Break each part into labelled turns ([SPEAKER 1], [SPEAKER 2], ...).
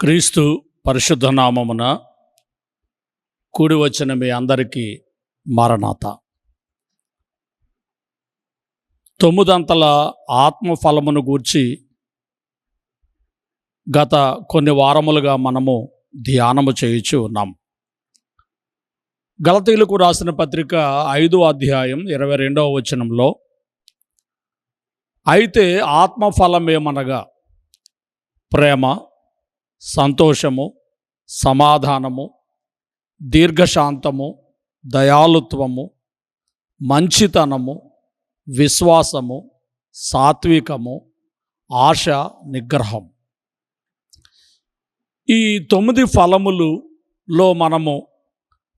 [SPEAKER 1] క్రీస్తు పరిశుద్ధ నామమున కూడి వచ్చిన మీ అందరికీ మారనాథ. తొమ్మిదంతల ఆత్మఫలమును గూర్చి గత కొన్ని వారములుగా మనము ధ్యానము చేయుచు ఉన్నాం. గలతీయులకు రాసిన పత్రిక 5వ అధ్యాయం 22వ వచనంలో, అయితే ఆత్మఫలమేమనగా ప్రేమ, సంతోషము, సమాధానము, దీర్ఘశాంతము, దయాళుత్వము, మంచితనము, విశ్వాసము, సాత్వికము, ఆశ, నిగ్రహం. ఈ 9 ఫలములలో మనము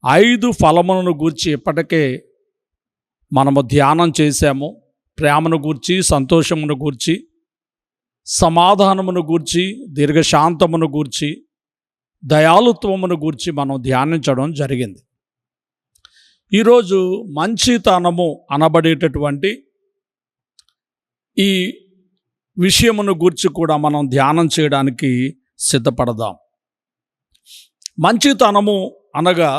[SPEAKER 1] 5 ఫలములను గూర్చి ఇప్పటికే మనము ధ్యానం చేశాము. ప్రేమను గూర్చి, సంతోషమును గూర్చి, సమాధానమును గూర్చి, దీర్ఘశాంతమును గూర్చి, దయాళుత్వమును గూర్చి మనం ధ్యానించడం జరిగింది. ఈరోజు మంచితనము అనబడేటటువంటి ఈ విషయమును గూర్చి కూడా మనం ధ్యానం చేయడానికి సిద్ధపడదాం. మంచితనము అనగా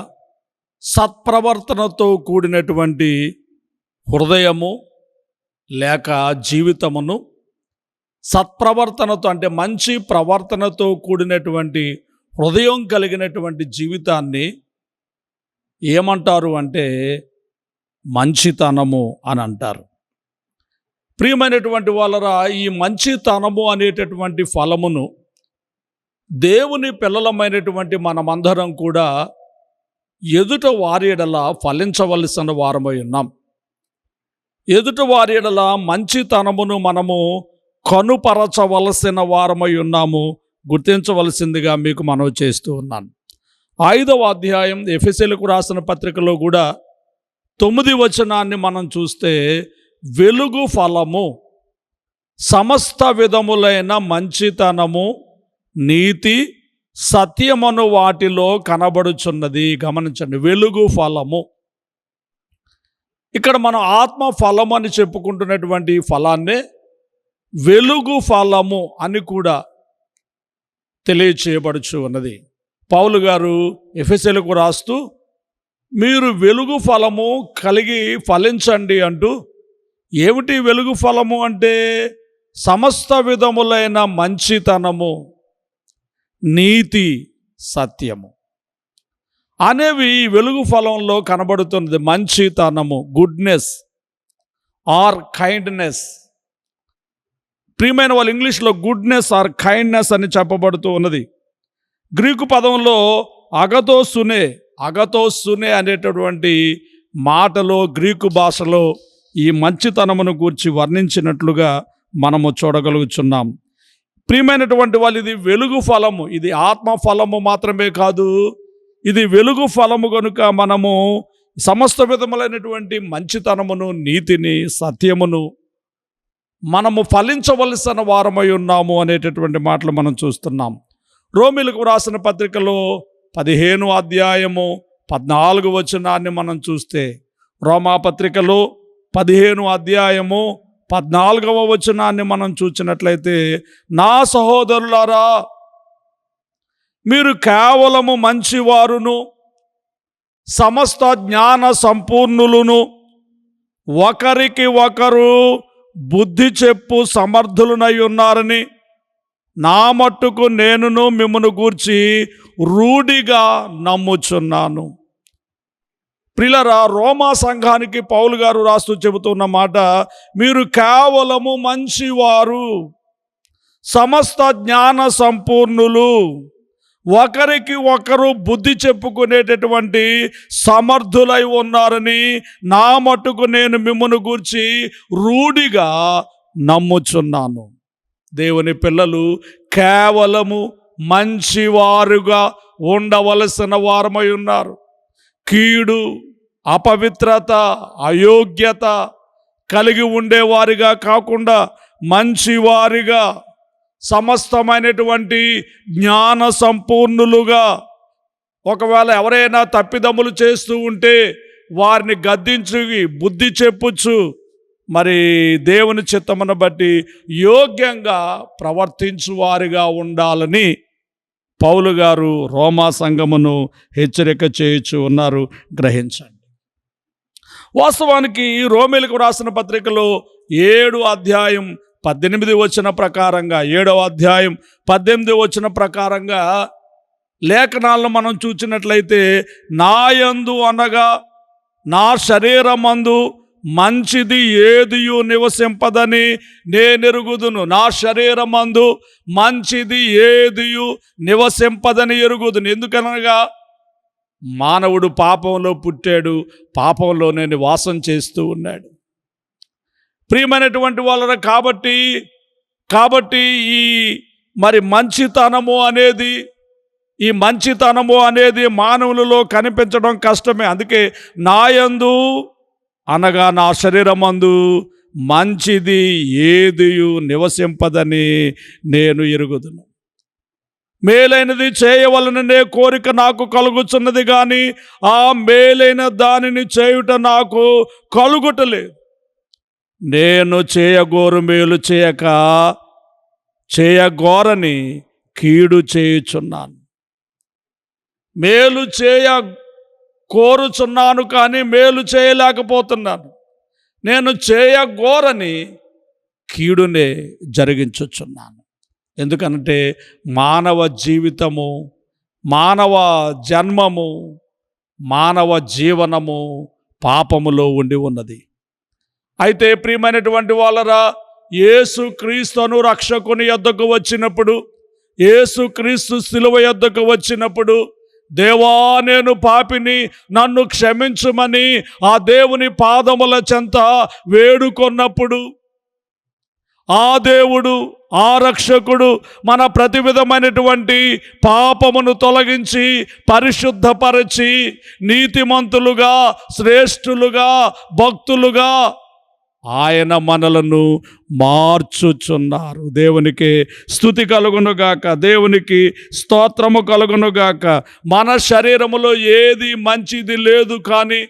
[SPEAKER 1] సత్ప్రవర్తనతో కూడినటువంటి హృదయము లేక జీవితమును, సత్ప్రవర్తనతో అంటే మంచి ప్రవర్తనతో కూడినటువంటి హృదయం కలిగినటువంటి జీవితాన్ని ఏమంటారు అంటే మంచితనము అని అంటారు. ప్రియమైనటువంటి వాళ్ళరా, ఈ మంచితనము అనేటటువంటి ఫలమును దేవుని పిల్లలమైనటువంటి మనమందరం కూడా ఎదుట వారి ఎడల ఫలించవలసిన వారమై ఉన్నాం. ఎదుట వారి ఎడల మంచితనమును మనము కనుపరచవలసిన వారమై ఉన్నాము. గుర్తించవలసిందిగా మీకు మనవి చేస్తూ ఉన్నాను. 5వ అధ్యాయం ఎఫెసీయులకు రాసిన పత్రికలో కూడా 9వ వచనాన్ని మనం చూస్తే, వెలుగు ఫలము సమస్త విధములైన మంచితనము, నీతి, సత్యమును వాటిలో కనబడుచున్నది. గమనించండి, వెలుగు ఫలము. ఇక్కడ మనం ఆత్మ ఫలము అని చెప్పుకుంటున్నటువంటి ఫలాన్నే వెలుగు ఫలము అని కూడా తెలియచేయబడుచు ఉన్నది. పౌలు గారు ఎఫెసీయులకు రాస్తూ, మీరు వెలుగు ఫలము కలిగి ఫలించండి అంటూ, ఏమిటి వెలుగు ఫలము అంటే సమస్త విధములైన మంచితనము, నీతి, సత్యము అనేవి వెలుగు ఫలంలో కనబడుతున్నది. మంచితనము, గుడ్నెస్ ఆర్ కైండ్నెస్. ప్రియమైన వాళ్ళు, ఇంగ్లీష్లో గుడ్నెస్ ఆర్ కైండ్నెస్ అని చెప్పబడుతూ ఉన్నది. గ్రీకు పదంలో అగతోసునే అనేటటువంటి మాటలో, గ్రీకు భాషలో ఈ మంచితనమును గూర్చి వర్ణించినట్లుగా మనము చూడగలుగుతున్నాం. ప్రియమైనటువంటి వాళ్ళు, ఇది వెలుగు ఫలము. ఇది ఆత్మ ఫలము మాత్రమే కాదు, ఇది వెలుగు ఫలము కనుక మనము సమస్త విధములైనటువంటి మంచితనమును, నీతిని, సత్యమును మనము ఫలించవలసిన వారమై ఉన్నాము అనేటటువంటి మాటలు మనం చూస్తున్నాం. రోమీయులకు రాసిన పత్రికలో 15వ అధ్యాయము 14వ వచనాన్ని మనం చూస్తే, రోమా పత్రికలో 15వ అధ్యాయము 14వ వచనాన్ని మనం చూసినట్లయితే, నా సహోదరులారా, మీరు కేవలము మంచివారును, సమస్త జ్ఞాన సంపూర్ణులను, ఒకరికి ఒకరు బుద్ధి చెప్పు సమర్థులనై ఉన్నారని నా మట్టుకు నేనును మిమ్మును గూర్చి రూఢిగా నమ్ముచున్నాను. ప్రియులారా, రోమా సంఘానికి పౌలు గారు రాస్తూ చెబుతున్న మాట, మీరు కేవలము మంచివారు, సమస్త జ్ఞాన సంపూర్ణులు, ఒకరికి ఒకరు బుద్ధి చెప్పుకునేటటువంటి సమర్థులై ఉన్నారని నా మట్టుకు నేను మిమ్మును గూర్చి రూఢిగా నమ్ముచున్నాను. దేవుని పిల్లలు కేవలము మంచివారుగా ఉండవలసిన వారమై ఉన్నారు. కీడు, అపవిత్రత, అయోగ్యత కలిగి ఉండేవారిగా కాకుండా మంచివారిగా, సమస్తమైనటువంటి జ్ఞాన సంపూర్ణులుగా, ఒకవేళ ఎవరైనా తప్పిదములు చేస్తూ ఉంటే వారిని గద్దించి బుద్ధి చెప్పుచ్చు, మరి దేవుని చిత్తమును బట్టి యోగ్యంగా ప్రవర్తించువారిగా ఉండాలని పౌలు గారు రోమా సంఘమును హెచ్చరిక చేయుచు ఉన్నారు, గ్రహించండి. వాస్తవానికి రోమీలకు రాసిన పత్రికలో 7వ అధ్యాయం 18 వచన ప్రకారంగా 7వ అధ్యాయం 18 వచన ప్రకారంగా లేఖనాలను మనం చూసినట్లయితే, నాయందు అనగా నా శరీరమందు మంచిది ఏదియు నివసింపదని నేనెరుగుదును. నా శరీరమందు మంచిది ఏదియు నివసింపదని ఎరుగుదును. ఎందుకనగా మానవుడు పాపంలో పుట్టాడు, పాపంలోనే నివాసం చేస్తూ ఉన్నాడు. ప్రియమైనటువంటి వాళ్ళ కాబట్టి ఈ మంచితనము అనేది మానవులలో కనిపించడం కష్టమే. అందుకే నాయందు అనగా నా శరీరమందు మంచిది ఏదియు నివసింపదని నేను ఎరుగుదును. మేలైనది చేయవలననే కోరిక నాకు కలుగుచున్నది, కానీ ఆ మేలైన దానిని చేయుట నాకు కలుగుటలేదు. నేను చేయగోరు మేలు చేయగోరని కీడు చేయుచున్నాను. మేలు కోరుచున్నాను కానీ మేలు చేయలేకపోతున్నాను. నేను చేయగోరని కీడునే జరిగించుచున్నాను. ఎందుకంటే మానవ జీవితము, మానవ జన్మము, మానవ జీవనము పాపములో ఉండి ఉన్నది. అయితే ప్రియమైనటువంటి వాళ్ళరా, యేసుక్రీస్తును రక్షకుని యొద్దకు వచ్చినప్పుడు, యేసుక్రీస్తు శిలువ యొద్దకు వచ్చినప్పుడు, దేవా నేను పాపిని, నన్ను క్షమించుమని ఆ దేవుని పాదముల చెంత వేడుకొన్నప్పుడు, ఆ దేవుడు, ఆ రక్షకుడు మన ప్రతి విధమైనటువంటి పాపమును తొలగించి పరిశుద్ధపరచి నీతిమంతులుగా, శ్రేష్ఠులుగా, భక్తులుగా ఆయన మనలను మార్చుచున్నారు. దేవునికి స్తుతి కలుగునుగాక, దేవునికి స్తోత్రము కలుగునుగాక. మన శరీరములో ఏది మంచిది లేదు, కానీ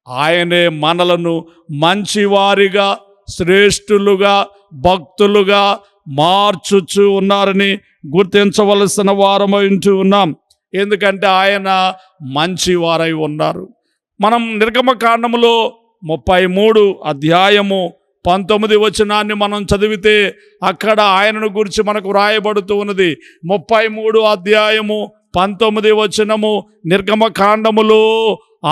[SPEAKER 1] ఆయనే మనలను మంచివారిగా, శ్రేష్ఠులుగా, భక్తులుగా మార్చుచు ఉన్నారని గుర్తించవలసిన వారమైంటూ ఉన్నాం. ఎందుకంటే ఆయన మంచివారై ఉన్నారు. మనం నిర్గమకాండములో 33 అధ్యాయము 19 వచనాన్ని మనం చదివితే అక్కడ ఆయనను గురించి మనకు రాయబడుతూ ఉన్నది. 33 అధ్యాయము 19 వచనము నిర్గమకాండములో,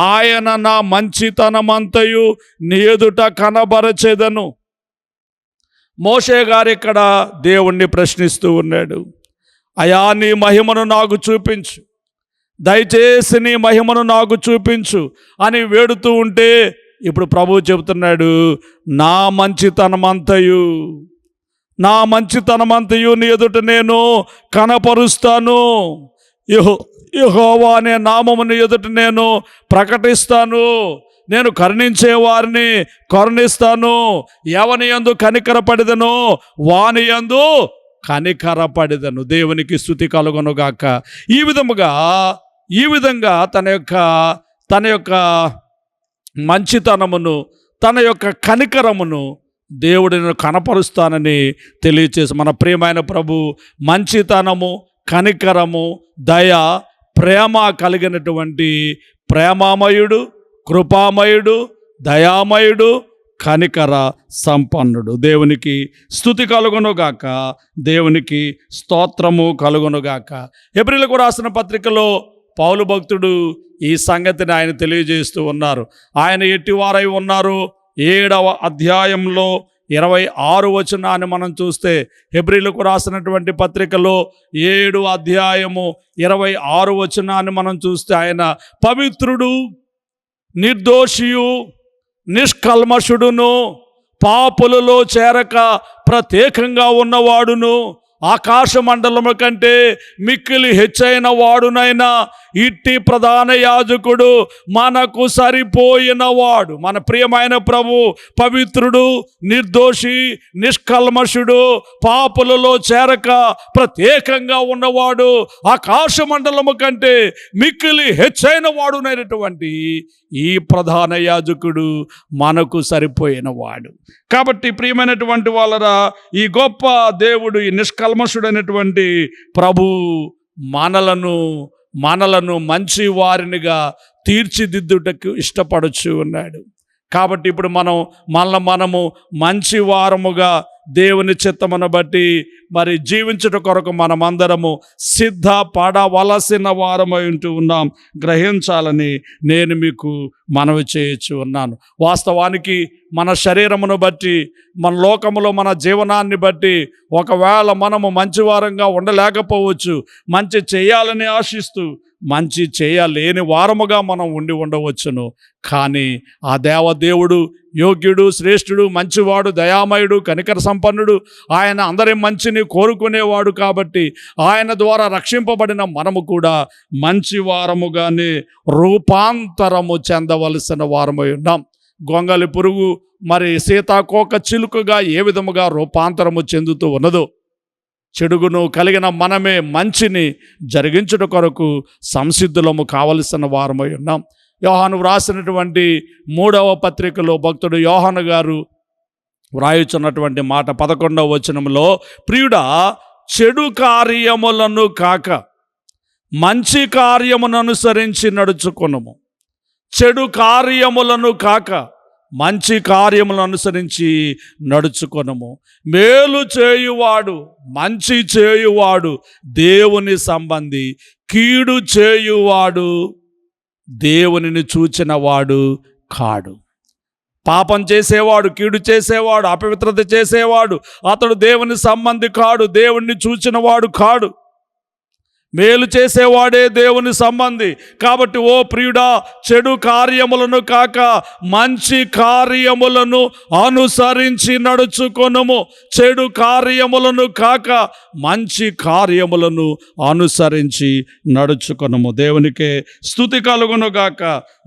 [SPEAKER 1] ఆయన నా మంచితనమంతయు నీ ఎదుట కనబరచెదను. మోషే గారు ఇక్కడ దేవుణ్ణి ప్రశ్నిస్తూ ఉన్నాడు. అయా నీ మహిమను నాకు చూపించు, దయచేసి నీ మహిమను నాకు చూపించు అని వేడుతూ ఉంటే, ఇప్పుడు ప్రభువు చెబుతున్నాడు, నా మంచితనమంతయు నీ ఎదుట నేను కనపరుస్తాను. యెహోవా అనే నామముని ఎదుట నేను ప్రకటిస్తాను. నేను కరుణించే వారిని కరుణిస్తాను. ఎవని యందు కనికరపడిదనో వాని యందు కనికరపడిదను. దేవునికి స్తుతి కలుగునుగాక. ఈ విధంగా తన యొక్క మంచితనమును, తన యొక్క కనికరమును దేవుడిని కనపరుస్తానని తెలియచేసి, మన ప్రియమైన ప్రభు మంచితనము, కనికరము, దయ, ప్రేమ కలిగినటువంటి ప్రేమామయుడు, కృపామయుడు, దయామయుడు, కనికర సంపన్నుడు. దేవునికి స్తుతి కలుగునుగాక, దేవునికి స్తోత్రము కలుగునుగాక. హెబ్రీయులకు రాసిన పత్రికలో పౌలు భక్తుడు ఈ సంగతిని ఆయన తెలియజేస్తూ ఉన్నారు. ఆయన ఎట్టివారై ఉన్నారు? 7వ అధ్యాయంలో 26 వచనాన్ని మనం చూస్తే, హెబ్రీయులకు రాసినటువంటి పత్రికలో 7వ అధ్యాయము 26 వచనాన్ని మనం చూస్తే, ఆయన పవిత్రుడు, నిర్దోషియు, నిష్కల్మషుడును, పాపులలో చేరక ప్రత్యేకంగా ఉన్నవాడును, ఆకాశ మండలము కంటే మిక్కిలి హెచ్చైన వాడునైనా ఇట్టి ప్రధాన యాజకుడు మనకు సరిపోయిన వాడు. మన ప్రియమైన ప్రభు పవిత్రుడు, నిర్దోషి, నిష్కల్మషుడు, పాపులలో చేరక ప్రత్యేకంగా ఉన్నవాడు, ఆకాశ మండలము కంటే మిక్కిలి హెచ్చైన వాడునైనటువంటి ఈ ప్రధాన యాజకుడు మనకు సరిపోయిన వాడు. కాబట్టి ప్రియమైనటువంటి వాళ్ళరా, ఈ గొప్ప దేవుడు, ఈ నిష్కల్మషుడైనటువంటి ప్రభు మనలను మంచి వారినిగా తీర్చిదిద్దుటకు ఇష్టపడుచు ఉన్నాడు. కాబట్టి ఇప్పుడు మనము మంచి వారముగా దేవుని చిత్తమును బట్టి మరి జీవించుట కొరకు మనమందరము సిద్ధపడవలసిన వారమై ఉంటూ ఉన్నాం. గ్రహించాలని నేను మీకు మనవి చేయొచ్చు ఉన్నాను. వాస్తవానికి మన శరీరమును బట్టి, మన లోకములో మన జీవనాన్ని బట్టి ఒకవేళ మనము మంచివారంగా ఉండలేకపోవచ్చు. మంచి చేయాలని ఆశిస్తూ మంచి చేయలేని వారముగా మనం ఉండవచ్చును. కానీ ఆ దేవదేవుడు యోగ్యుడు, శ్రేష్ఠుడు, మంచివాడు, దయామయుడు, కనికర సంపన్నుడు. ఆయన అందరి మంచిని కోరుకునేవాడు. కాబట్టి ఆయన ద్వారా రక్షింపబడిన మనము కూడా మంచి వారముగానే రూపాంతరము చెందవలసిన వారమై ఉన్నాం. గొంగలి పురుగు మరి సీతాకోక చిలుకగా ఏ విధముగా రూపాంతరము చెందుతూ ఉన్నదో, చెడుగును కలిగిన మనమే మంచిని జరిగించుట కొరకు సంసిద్ధులము కావలసిన వారమై ఉన్నాం. యోహాను వ్రాసినటువంటి 3వ పత్రికలో భక్తుడు యోహాను గారు వ్రాయుచున్నటువంటి మాట 11వ వచనంలో, ప్రియుడా, చెడు కార్యములను కాక మంచి కార్యమును అనుసరించి నడుచుకొనుము. చెడు కార్యములను కాక మంచి కార్యములను అనుసరించి నడుచుకొనుము. మేలు చేయువాడు, మంచి చేయువాడు దేవుని సంబంధి, కీడు చేయువాడు దేవునిని చూచిన వాడు కాడు. పాపం చేసేవాడు, కీడు చేసేవాడు, అపవిత్రత చేసేవాడు అతడు దేవుని సంబంధి కాడు, దేవుణ్ణి చూచిన వాడు కాడు. మేలు చేసేవాడే దేవుని సంబంధి. కాబట్టి ఓ ప్రియుడా, చెడు కార్యములను కాక మంచి కార్యములను అనుసరించి నడుచుకొనుము. చెడు కార్యములను కాక మంచి కార్యములను అనుసరించి నడుచుకొనుము. దేవునికే స్తుతి కలుగునుగాక,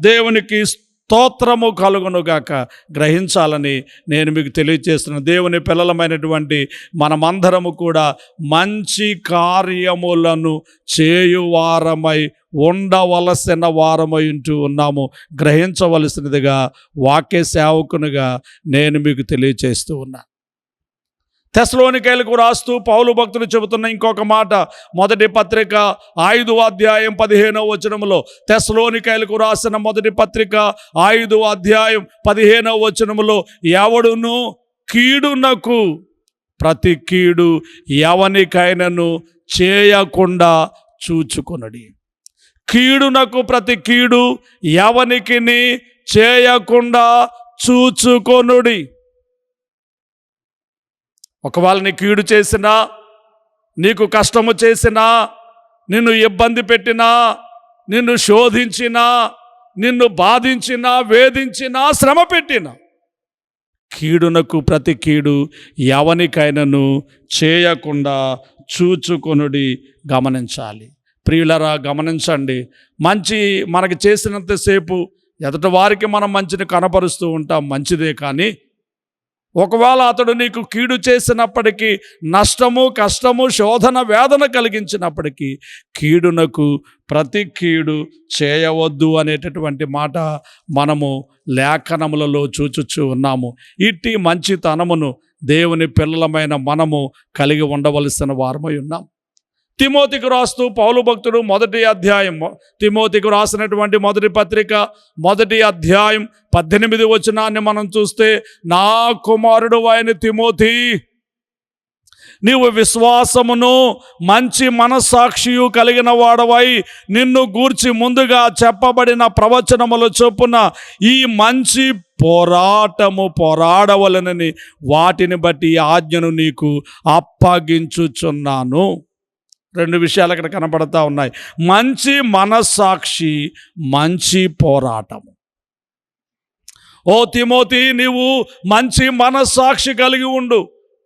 [SPEAKER 1] దేవునికి స్తోత్రము కలుగునుగాక. గ్రహించాలని నేను మీకు తెలియజేస్తున్న దేవుని పిల్లలమైనటువంటి మనమందరము కూడా మంచి కార్యములను చేయువారమై ఉండవలసిన వారమై ఉంటూ ఉన్నాము. గ్రహించవలసినదిగా వాక్య సేవకునిగా నేను మీకు తెలియజేస్తూ ఉన్నా. తెస్సలోనికైలకు రాస్తూ పౌలు భక్తులు చెబుతున్న ఇంకొక మాట, మొదటి పత్రిక 5వ అధ్యాయం 15వ వచనములో, తెస్సలోనికైలకు రాసిన మొదటి పత్రిక 5వ అధ్యాయం 15వ వచనములో, ఎవడును కీడునకు ప్రతి కీడు ఎవనికైనను చేయకుండా చూచుకొనుడి. కీడునకు ప్రతి కీడు ఎవనికిని చేయకుండా చూచుకొనుడి. ఒకవేళ నీ కీడు చేసినా, నీకు కష్టము చేసినా, నిన్ను ఇబ్బంది పెట్టినా, నిన్ను శోధించినా, నిన్ను బాధించినా, వేధించినా, శ్రమ పెట్టినా, కీడునకు ప్రతి కీడు ఎవనికైనను చేయకుండా చూచుకొనుడి. గమనించాలి ప్రియులరా, గమనించండి. మంచి మనకి చేసినంతసేపు ఎదుటి వారికి మనం మంచిని కనపరుస్తూ ఉంటాం, మంచిదే. కానీ ఒకవేళ అతడు నీకు కీడు చేసినప్పటికీ, నష్టము, కష్టము, శోధన, వేదన కలిగించినప్పటికీ, కీడునకు ప్రతి కీడు చేయవద్దు అనేటటువంటి మాట మనము లేఖనములలో చూచుచూ ఉన్నాము. ఇట్టి మంచితనమును దేవుని పిల్లలమైన మనము కలిగి ఉండవలసిన వారమై ఉన్నాం. తిమోతికి రాస్తూ పౌలు భక్తుడు మొదటి అధ్యాయం, తిమోతికి రాసినటువంటి మొదటి పత్రిక 1వ అధ్యాయం 18వ వచనాన్ని మనం చూస్తే, నా కుమారుడు అయిన తిమోతి, నీవు విశ్వాసమును మంచి మనస్సాక్షియు కలిగిన వాడవై నిన్ను గూర్చి ముందుగా చెప్పబడిన ప్రవచనముల చొప్పున ఈ మంచి పోరాడవలనని వాటిని బట్టి ఈ ఆజ్ఞను నీకు అప్పగించుచున్నాను. 2 విషయాలు అక్కడ కనపడతా ఉన్నాయి. మంచి మనస్సాక్షి, మంచి పోరాటము. ఓ తిమోతి, నీవు మంచి మనస్సాక్షి కలిగి ఉండు.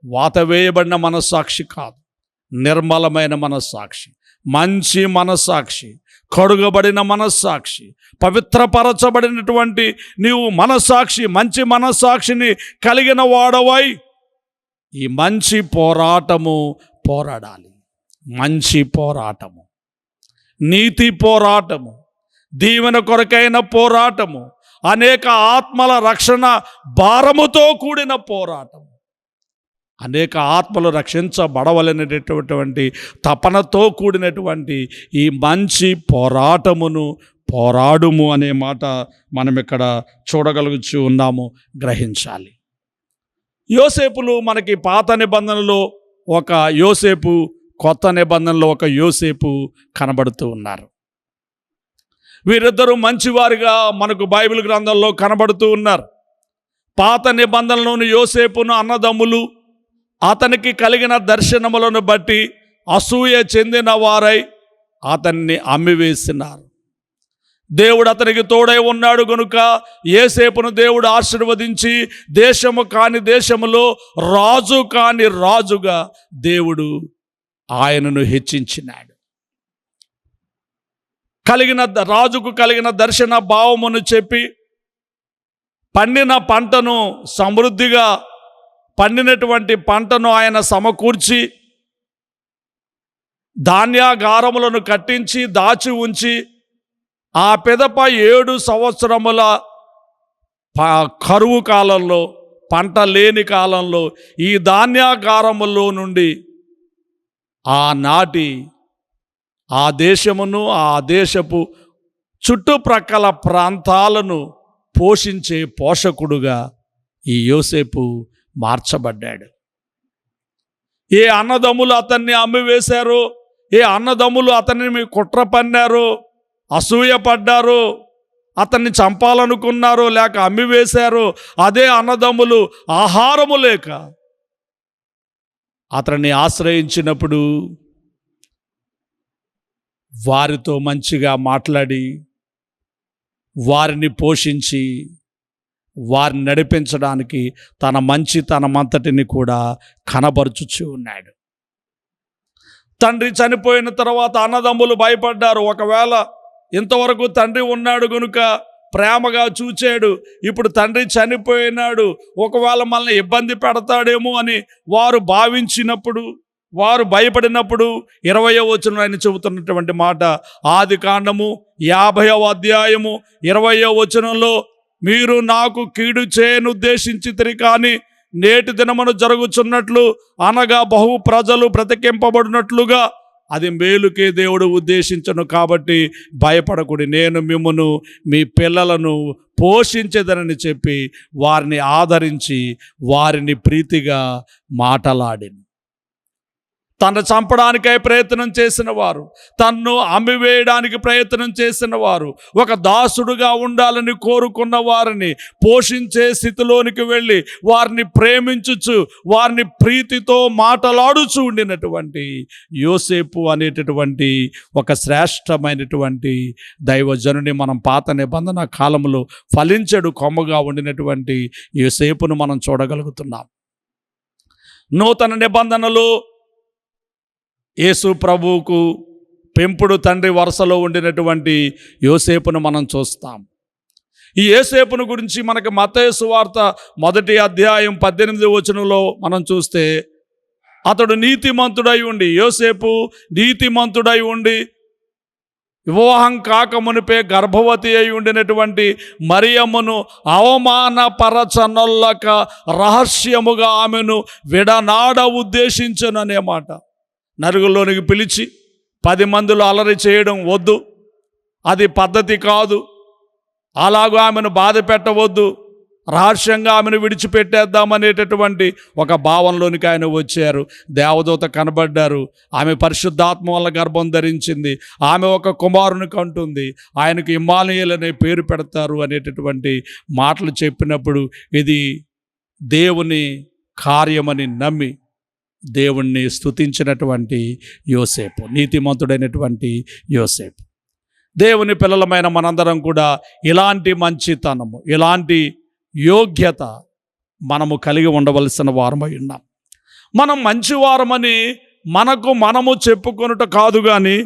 [SPEAKER 1] వాత వేయబడిన మనస్సాక్షి కాదు, నిర్మలమైన మనస్సాక్షి, మంచి మనస్సాక్షి, కడుగబడిన మనస్సాక్షి, పవిత్రపరచబడినటువంటి నీవు మనస్సాక్షి, మంచి మనస్సాక్షిని కలిగిన వాడవై ఈ మంచి పోరాటము పోరాడాలి. మంచి పోరాటము, నీతి పోరాటము, దీవెన కొరకైన పోరాటము, అనేక ఆత్మల రక్షణ భారముతో కూడిన పోరాటము. అనేక ఆత్మలు రక్షించబడవలనేటటువంటి తపనతో కూడినటువంటి ఈ మంచి పోరాటమును పోరాడుము అనే మాట మనం ఇక్కడ చూడగలుగుతూ ఉన్నాము, గ్రహించాలి. యోసేపులు మనకి పాత నిబంధనలో ఒక యోసేపు, కొత్త నిబంధనలో ఒక యోసేపు కనబడుతూ ఉన్నారు. వీరిద్దరూ మంచివారిగా మనకు బైబిల్ గ్రంథంలో కనబడుతూ ఉన్నారు. పాత నిబంధనలోని యోసేపును అన్నదమ్ములు అతనికి కలిగిన దర్శనములను బట్టి అసూయ చెందిన వారై అతన్ని అమ్మివేసినారు. దేవుడు అతనికి తోడై ఉన్నాడు గనుక యోసేపును దేవుడు ఆశీర్వదించి దేశము కాని దేశములో రాజు కాని రాజుగా దేవుడు ఆయనను హెచ్చించినాడు. రాజుకు కలిగిన దర్శన భావమును చెప్పి పండిన పంటను సమృద్ధిగా పండినటువంటి పంటను ఆయన సమకూర్చి ధాన్యాగారములను కట్టించి దాచి ఉంచి ఆ పిదప 7 సంవత్సరముల కరువు కాలంలో, పంట లేని కాలంలో ఈ ధాన్యాగారములో నుండి ఆనాటి ఆ దేశమును ఆ దేశపు చుట్టుప్రక్కల ప్రాంతాలను పోషించే పోషకుడుగా ఈ యోసేపు మార్చబడ్డాడు. ఏ అన్నదమ్ములు అతన్ని అమ్మివేశారో, ఏ అన్నదమ్ములు అతన్ని కుట్ర పన్నారో, అసూయపడ్డారో, అతన్ని చంపాలనుకున్నారో లేక అమ్మివేశారో, అదే అన్నదమ్ములు ఆహారము లేక అతన్ని ఆశ్రయించినప్పుడు వారితో మంచిగా మాట్లాడి వారిని పోషించి వారిని నడిపించడానికి తన మంచితనమంతటిని కూడా కనబరుచుచూ ఉన్నాడు. తండ్రి చనిపోయిన తర్వాత అన్నదమ్ములు భయపడ్డారు. ఒకవేళ ఇంతవరకు తండ్రి ఉన్నాడు గనుక ప్రేమగా చూచాడు, ఇప్పుడు తండ్రి చనిపోయినాడు, ఒకవేళ మనల్ని ఇబ్బంది పెడతాడేమో అని వారు భావించినప్పుడు, వారు భయపడినప్పుడు 20వ వచనంలో ఆయన చెబుతున్నటువంటి మాట, ఆదికాండము 50వ అధ్యాయము 20వ వచనంలో, మీరు నాకు కీడు చేయనుద్దేశించితిరి కానీ నేటి దినమును జరుగుచున్నట్లు అనగా బహు ప్రజలు బ్రతికింపబడినట్లుగా అది మేలుకే దేవుడు ఉద్దేశించను, కాబట్టి భయపడకుడి, నేను మిమ్మును మీ పిల్లలను పోషించేదనని చెప్పి వారిని ఆదరించి వారిని ప్రీతిగా మాటలాడిను. తను చంపడానికై ప్రయత్నం చేసిన వారు, తన్ను అమ్మివేయడానికి ప్రయత్నం చేసిన వారు, ఒక దాసుడుగా ఉండాలని కోరుకున్న వారిని పోషించే స్థితిలోనికి వెళ్ళి వారిని ప్రేమించుచు వారిని ప్రీతితో మాటలాడుచు ఉండినటువంటి యోసేపు అనేటటువంటి ఒక శ్రేష్టమైనటువంటి దైవజనుని మనం పాత నిబంధన కాలంలో ఫలించెడు కొమ్మగా ఉండినటువంటి యోసేపును మనం చూడగలుగుతున్నాం. నూతన నిబంధనలో యేసు ప్రభువుకు పెంపుడు తండ్రి వరుసలో ఉండినటువంటి యోసేపును మనం చూస్తాం. ఈ యోసేపును గురించి మనకి మత్తయి సువార్త 1వ అధ్యాయం 18వ వచనంలో మనం చూస్తే, అతడు నీతిమంతుడై ఉండి, యోసేపు నీతిమంతుడై ఉండి వివాహం కాకమునిపే గర్భవతి అయి ఉండినటువంటి మరియమ్మను అవమానపరచనొల్లక రహస్యముగా ఆమెను విడనాడ ఉద్దేశించననే మాట. నరుగులోనికి పిలిచి 10 మందిలో అలరి చేయడం వద్దు, అది పద్ధతి కాదు. అలాగూ ఆమెను బాధ పెట్టవద్దు, రహస్యంగా ఆమెను విడిచిపెట్టేద్దామనేటటువంటి ఒక భావనలోనికి ఆయన వచ్చారు. దేవదూత కనబడ్డారు, ఆమె పరిశుద్ధాత్మ వల్ల గర్భం ధరించింది, ఆమె ఒక కుమారుని కంటుంది, ఆయనకు ఇమ్మానుయేల్ అనే పేరు పెడతారు అనేటటువంటి మాటలు చెప్పినప్పుడు ఇది దేవుని కార్యమని నమ్మి దేవుణ్ణి స్తుతించినటువంటి యోసేపు, నీతిమంతుడైనటువంటి యోసేపు. దేవుని పిల్లలమైన మనందరం కూడా ఇలాంటి మంచితనము, ఇలాంటి యోగ్యత మనము కలిగి ఉండవలసిన వారమై ఉన్నాం. మనం మంచివారమని మనము చెప్పుకొనుట కాదు, కానీ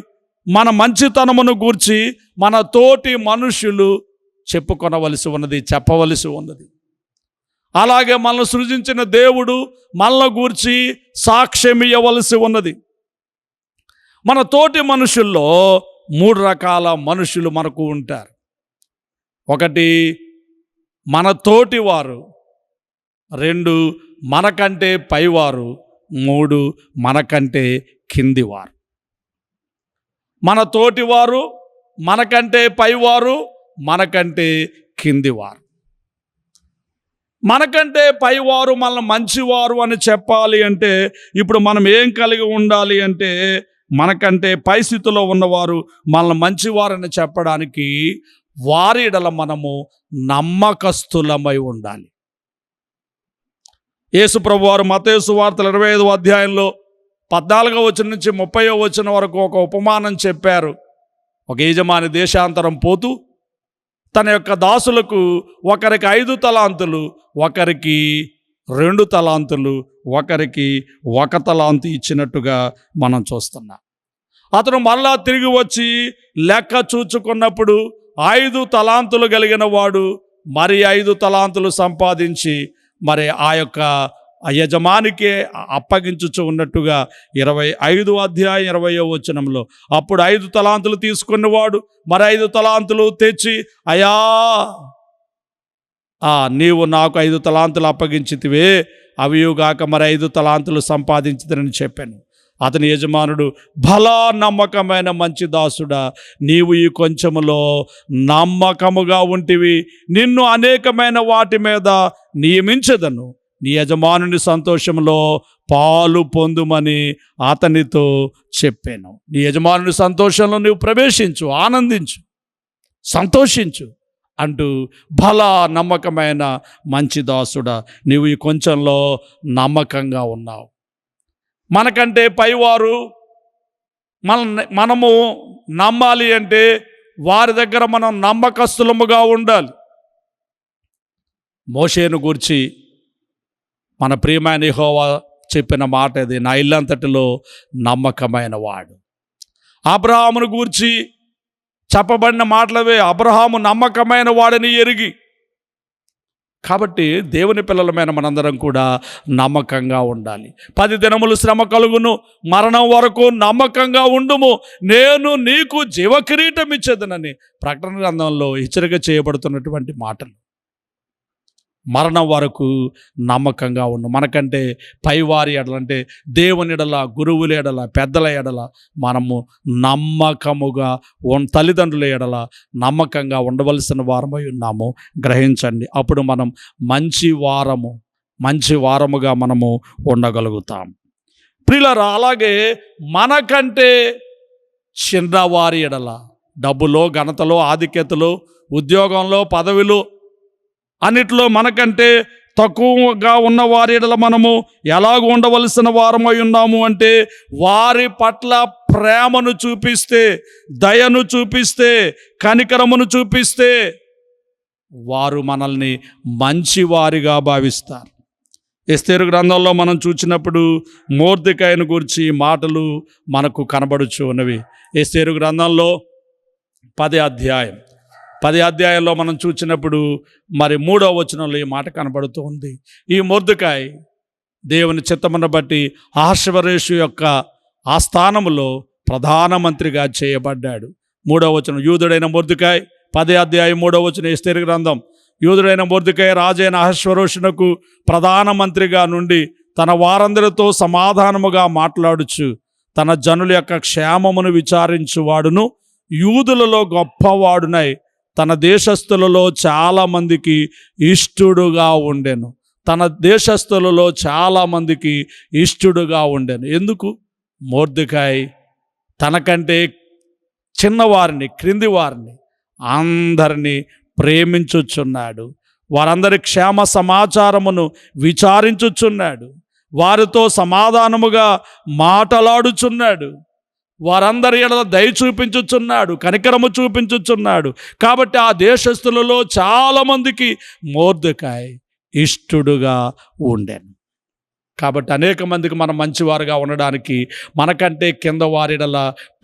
[SPEAKER 1] మన మంచితనమును గూర్చి మన తోటి మనుషులు చెప్పుకొనవలసి ఉన్నది, చెప్పవలసి ఉన్నది. అలాగే మనల్ని సృజించిన దేవుడు మనల్ని గూర్చి సాక్ష్యం ఇవ్వవలసి ఉన్నది. మన తోటి మనుషుల్లో 3 రకాల మనుషులు మనకు ఉంటారు. ఒకటి మన తోటి వారు, 2 మనకంటే పైవారు, 3 మనకంటే కిందివారు. మన తోటివారు, మనకంటే పైవారు, మనకంటే కిందివారు. మనకంటే పైవారు మనల్ని మంచివారు అని చెప్పాలి అంటే ఇప్పుడు మనం ఏం కలిగి ఉండాలి అంటే, మనకంటే పై స్థితిలో ఉన్నవారు మనల్ని మంచివారని చెప్పడానికి వారి ఎడల మనము నమ్మకస్తులమై ఉండాలి. యేసు ప్రభువారు మత్తయి సువార్తల 25వ అధ్యాయంలో 14వ వచనం నుంచి 30వ వచనం వరకు ఒక ఉపమానం చెప్పారు. ఒక యజమాని దేశాంతరం పోతూ తన యొక్క దాసులకు ఒకరికి 5 తలాంతులు, ఒకరికి 2 తలాంతులు, ఒకరికి 1 తలాంతు ఇచ్చినట్టుగా మనం చూస్తున్నాం. అతను మరలా తిరిగి వచ్చి లెక్క చూచుకున్నప్పుడు 5 తలాంతులు కలిగిన వాడు మరి 5 తలాంతులు సంపాదించి మరి ఆ యొక్క యజమానికే అప్పగించుచు ఉన్నట్టుగా 25వ అధ్యాయం 20వ వచనంలో, అప్పుడు 5 తలాంతులు తీసుకున్నవాడు మరి 5 తలాంతులు తెచ్చి, అయ్యా నీవు నాకు 5 తలాంతులు అప్పగించితివే, అవియుగాక మరి 5 తలాంతులు సంపాదించితనని చెప్పాను. అతని యజమానుడు, భలా నమ్మకమైన మంచి దాసుడా, నీవు ఈ కొంచెములో నమ్మకముగా ఉంటివి, నిన్ను అనేకమైన వాటి మీద నియమించదను, నీ యజమానుని సంతోషంలో పాలు పొందుమని అతనితో చెప్పాను. నీ యజమానుని సంతోషంలో నీవు ప్రవేశించు, ఆనందించు, సంతోషించు అంటూ, భలా నమ్మకమైన మంచి దాసుడా, నీవు ఈ కొంచెంలో నమ్మకంగా ఉన్నావు. మనకంటే పైవారు మనము నమ్మాలి అంటే వారి దగ్గర మనం నమ్మకస్తులముగా ఉండాలి. మోషేను గూర్చి మన ప్రియమైన యెహోవా చెప్పిన మాట ఇది, నా ఇల్లంతటిలో నమ్మకమైన వాడు. అబ్రహామును గూర్చి చెప్పబడిన మాటలవే, అబ్రహాము నమ్మకమైన వాడని ఎరిగి. కాబట్టి దేవుని పిల్లలమైన మనందరం కూడా నమ్మకంగా ఉండాలి. 10 దినములు శ్రమ కలుగును, మరణం వరకు నమ్మకంగా ఉండుము, నేను నీకు జీవకిరీటం ఇచ్చేదనని ప్రకటన గ్రంథంలో హెచ్చరిక చేయబడుతున్నటువంటి మాటలు. మరణం వరకు నమ్మకంగా ఉండు. మనకంటే పైవారి ఎడల అంటే దేవుని ఎడల, గురువుల ఎడల, పెద్దల ఎడల మనము నమ్మకముగా తల్లిదండ్రుల ఎడల నమ్మకంగా ఉండవలసిన వారమై ఉన్నాము. గ్రహించండి, అప్పుడు మనం మంచి వారముగా మనము ఉండగలుగుతాం. ప్రియులారా, అలాగే మనకంటే చిన్నవారి ఎడల, డబ్బులో, ఘనతలో, ఆధిక్యతలో, ఉద్యోగంలో, పదవిలో అన్నిట్లో మనకంటే తక్కువగా ఉన్న వారి ఎడల మనము ఎలాగ ఉండవలసిన వారమై ఉన్నాము అంటే, వారి పట్ల ప్రేమను చూపిస్తే, దయను చూపిస్తే, కనికరమును చూపిస్తే వారు మనల్ని మంచివారిగా భావిస్తారు. ఎస్తేరు గ్రంథంలో మనం చూసినప్పుడు మొర్దెకైను గురించి మాటలు మనకు కనబడుచు ఉన్నవి. ఎస్తేరు గ్రంథంలో 10వ అధ్యాయంలో మనం చూసినప్పుడు మరి 3వ వచనంలో ఈ మాట కనబడుతూ ఉంది. ఈ మొర్దెకై దేవుని చిత్తమును బట్టి అహష్వేరోషు యొక్క ఆస్థానములో ప్రధానమంత్రిగా చేయబడ్డాడు. 3వ వచనం, యూదుడైన మొర్దెకై, 10వ అధ్యాయం 3వ వచనం ఎస్తేరు గ్రంథం. యూదుడైన మొర్దెకై రాజైన అహష్వేరోషునకు ప్రధానమంత్రిగా నుండి తన వారందరితో సమాధానముగా మాట్లాడుచు తన జనుల యొక్క క్షేమమును విచారించువాడును, యూదులలో గొప్పవాడునై తన దేశస్థులలో చాలామందికి ఇష్టడుగా ఉండెను. ఎందుకు? మొర్దెకై తనకంటే చిన్నవారిని, క్రింది వారిని అందరినీ ప్రేమించుచున్నాడు. వారందరి క్షేమ సమాచారమును విచారించుచున్నాడు. వారితో సమాధానముగా మాటలాడుచున్నాడు. వారందరి ఎడల దయ చూపించుచున్నాడు, కనికరము చూపించుచున్నాడు. కాబట్టి ఆ దేశస్థులలో చాలామందికి మొర్దెకై ఇష్టడుగా ఉండెను. కాబట్టి అనేక మందికి మనం మంచివారుగా ఉండడానికి మనకంటే కింద వారిడల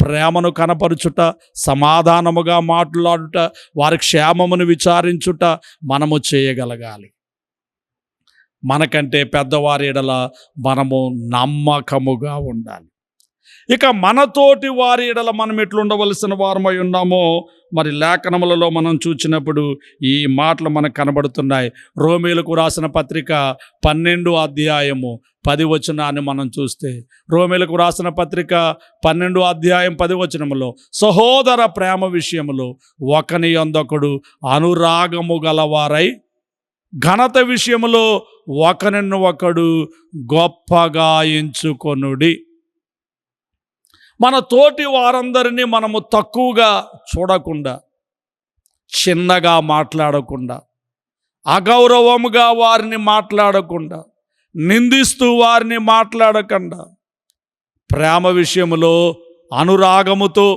[SPEAKER 1] ప్రేమను కనపరుచుట, సమాధానముగా మాట్లాడుట, వారి క్షేమమును విచారించుట మనము చేయగలగాలి. మనకంటే పెద్దవారి ఎడల మనము నమ్మకముగా ఉండాలి. ఇక మనతోటి వారి ఎడల మనం ఎట్లుండవలసిన వారమై ఉన్నామో మరి లేఖనములలో మనం చూచినప్పుడు ఈ మాటలు మనకు కనబడుతున్నాయి. రోమీలకు రాసిన పత్రిక 12 అధ్యాయము 10 వచనాన్ని మనం చూస్తే, రోమీలకు రాసిన పత్రిక 12 అధ్యాయం 10 వచనములో, సహోదర ప్రేమ విషయములో ఒకని యందొకడు అనురాగము గలవారై ఘనత విషయములో ఒకరిని ఒకడు గొప్పగా ఎంచుకొనుడి. మన తోటి వారందరినీ మనము తక్కువగా చూడకుండా, చిన్నగా మాట్లాడకుండా, అగౌరవముగా వారిని మాట్లాడకుండా, నిందిస్తూ వారిని మాట్లాడకుండా, ప్రేమ విషయములో అనురాగముతో,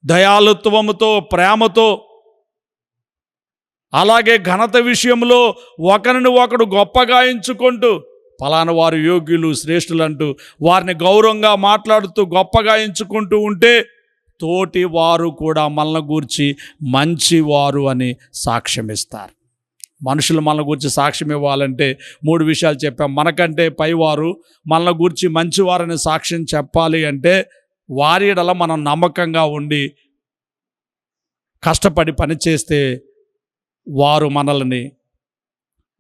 [SPEAKER 1] దయాళుత్వముతో, ప్రేమతో, అలాగే ఘనత విషయంలో ఒకరిని ఒకడు గొప్పగా ఎంచుకుంటూ, ఫలానా వారు యోగ్యులు, శ్రేష్ఠులు అంటూ వారిని గౌరవంగా మాట్లాడుతూ గొప్పగా ఎంచుకుంటూ ఉంటే తోటి వారు కూడా మనల్ని గూర్చి మంచివారు అని సాక్ష్యం ఇస్తారు. మనుషులు మనల్ని గూర్చి సాక్ష్యం ఇవ్వాలంటే 3 విషయాలు చెప్పాం. మనకంటే పైవారు మనల్ని గూర్చి మంచివారని సాక్ష్యం చెప్పాలి అంటే వారి ఎడల మనం నమ్మకంగా ఉండి కష్టపడి పనిచేస్తే వారు మనల్ని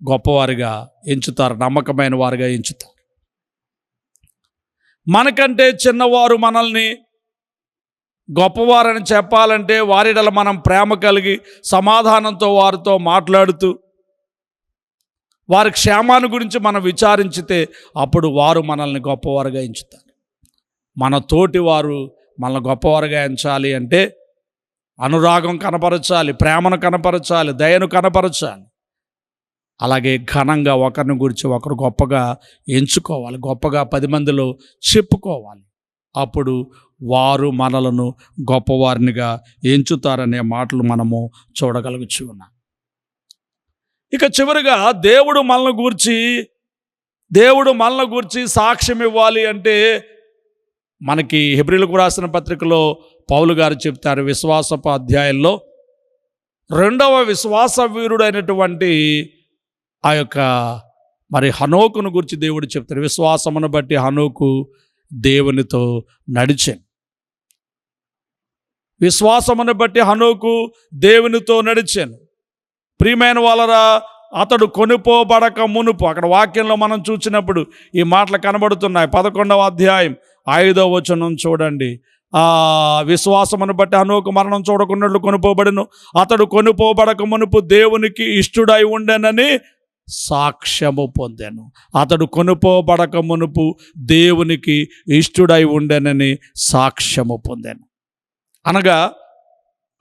[SPEAKER 1] గొప్పవారిగా ఎంచుతారు, నమ్మకమైన వారుగా ఎంచుతారు. మనకంటే చిన్నవారు మనల్ని గొప్పవారని చెప్పాలంటే వారిడల మనం ప్రేమ కలిగి సమాధానంతో వారితో మాట్లాడుతూ వారి క్షేమాన్ని గురించి మనం విచారించితే అప్పుడు వారు మనల్ని గొప్పవారుగా ఎంచుతారు. మన తోటి వారు మనల్ని గొప్పవారుగా ఎంచాలి అంటే అనురాగం కనపరచాలి, ప్రేమను కనపరచాలి, దయను కనపరచాలి. అలాగే ఘనంగా ఒకరిని గురించి ఒకరు గొప్పగా ఎంచుకోవాలి, గొప్పగా 10 మందిలో చెప్పుకోవాలి. అప్పుడు వారు మనలను గొప్పవారినిగా ఎంచుతారనే మాటలు మనము చూడగలుగుచు ఉన్నాం. ఇక చివరిగా దేవుడు మనల్ని గూర్చి సాక్ష్యం ఇవ్వాలి అంటే మనకి హెబ్రీలకు రాసిన పత్రికలో పౌలు గారు చెప్తారు, విశ్వాసపు అధ్యాయంలో 2వ విశ్వాస వీరుడైనటువంటి ఆ యొక్క మరి హనోకును గురించి దేవుడు చెప్తారు. విశ్వాసమును బట్టి హనోకు దేవునితో నడిచాను. విశ్వాసమును బట్టి హనోకు దేవునితో నడిచాను. ప్రియమైన వాళ్ళరా, అతడు కొనిపోబడక మునుపు, అక్కడ వాక్యంలో మనం చూసినప్పుడు ఈ మాటలు కనబడుతున్నాయి. 11వ అధ్యాయం 5వ వచనం చూడండి. విశ్వాసమును బట్టి హనోకు మరణం చూడకున్నట్లు కొనిపోబడెను. అతడు కొనిపోబడక మునుపు దేవునికి ఇష్టుడై ఉండెనని సాక్ష్యము పొందాను. అతడు కొనుపోబడక మునుపు దేవునికి ఇష్టుడై ఉండెనని సాక్ష్యము పొందాను.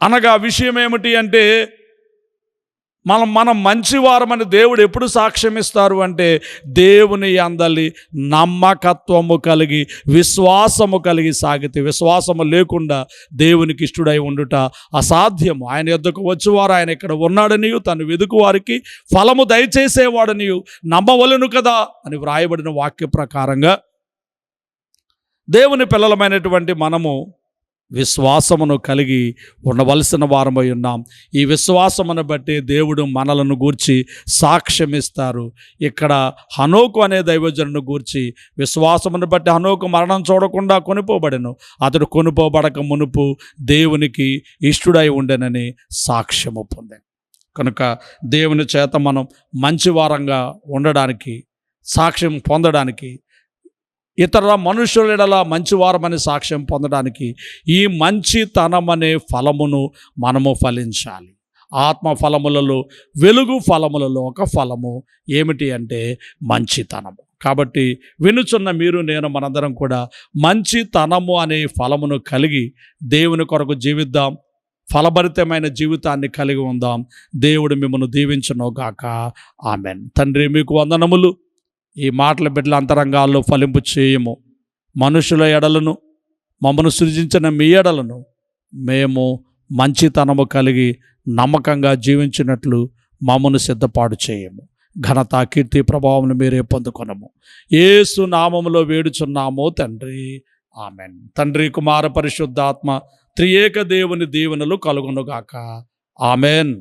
[SPEAKER 1] అనగా విషయం ఏమిటి అంటే మనం మంచివారమని దేవుడు ఎప్పుడు సాక్ష్యం ఇస్తారు అంటే దేవుని యందలి నమ్మకత్వము కలిగి విశ్వాసము కలిగి సాగితే. విశ్వాసము లేకుండా దేవునికి ఇష్టుడై ఉండుట అసాధ్యము. ఆయన యొద్దకు వచ్చేవారు ఆయన ఇక్కడ ఉన్నాడనియు తను వెదుకు వారికి ఫలము దయచేసేవాడనియు నమ్మవలెను కదా అని వ్రాయబడిన వాక్య ప్రకారంగా దేవుని పిల్లలమైనటువంటి మనము విశ్వాసమును కలిగి ఉండవలసిన వారమై ఉన్నాం. ఈ విశ్వాసమును బట్టి దేవుడు మనలను గూర్చి సాక్ష్యమిస్తారు. ఇక్కడ హనోకు అనే దైవజనుని గూర్చి విశ్వాసమును బట్టి హనోకు మరణం చూడకుండా కొనిపోబడెను. అతడు కొనిపోబడక మునుపు దేవునికి ఇష్టుడై ఉండెనని సాక్ష్యము పొందాను. కనుక దేవుని చేత మనం మంచివారంగా ఉండడానికి, సాక్ష్యం పొందడానికి, ఇతర మనుషుల మంచివారమని సాక్ష్యం పొందడానికి ఈ మంచితనం అనే ఫలమును మనము ఫలించాలి. ఆత్మ ఫలములలో వెలుగు ఫలములలో ఒక ఫలము ఏమిటి అంటే మంచితనము. కాబట్టి వినుచున్న మీరు నేను మనందరం కూడా మంచితనము అనే ఫలమును కలిగి దేవుని కొరకు జీవిద్దాం. ఫలభరితమైన జీవితాన్ని కలిగి ఉందాం. దేవుడు మిమ్మల్ని దీవించునుగాక. ఆమెన్. తండ్రి, మీకు వందనములు. ఈ మాటల బిడ్డల అంతరంగాల్లో ఫలింపు చేయము. మనుషుల ఎడలను, మమ్మను సృజించిన మీ ఎడలను మేము మంచితనము కలిగి నమ్మకంగా జీవించినట్లు మమ్మను సిద్ధపాటు చేయము. ఘనత, కీర్తి, ప్రభావం మీరే పొందుకొనము. యేసు నామములో వేడుచున్నాము తండ్రి. ఆమెన్. తండ్రి, కుమార, పరిశుద్ధాత్మ త్రియేక దేవుని దీవెనలు కలుగునుగాక. ఆమెన్.